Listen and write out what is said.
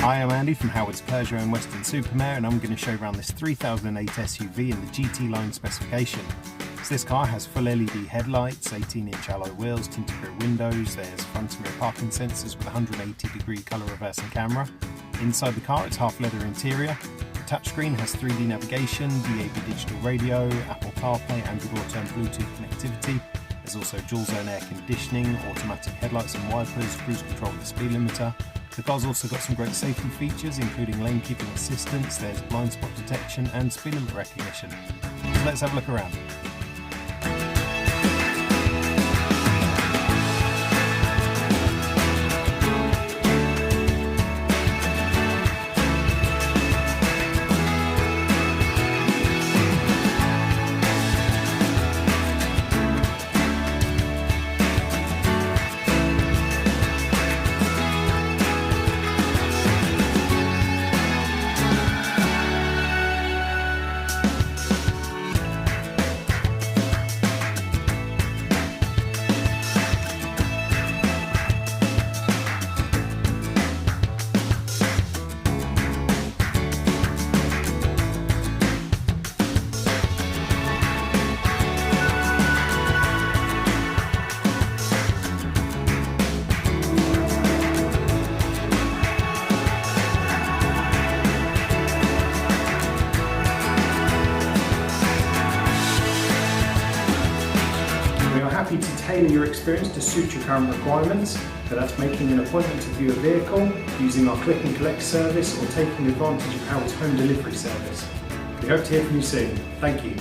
Hi, I'm Andy from Howard's Peugeot and Weston-super-Mare, and I'm going to show you around this 3008 SUV in the GT line specification. So this car has full LED headlights, 18-inch alloy wheels, tinted rear windows, there's front and rear parking sensors with a 180-degree colour reversing camera. Inside the car it's half leather interior. The touchscreen has 3D navigation, DAB digital radio, Apple CarPlay, Android Auto and Bluetooth connectivity. There's also dual zone air conditioning, automatic headlights and wipers, cruise control and speed limiter. The car's also got some great safety features including lane keeping assistance, there's blind spot detection and speed limit recognition. So let's have a look around. We are happy to tailor your experience to suit your current requirements, whether that's making an appointment to view a vehicle, using our click and collect service or taking advantage of Howard's home delivery service. We hope to hear from you soon. Thank you.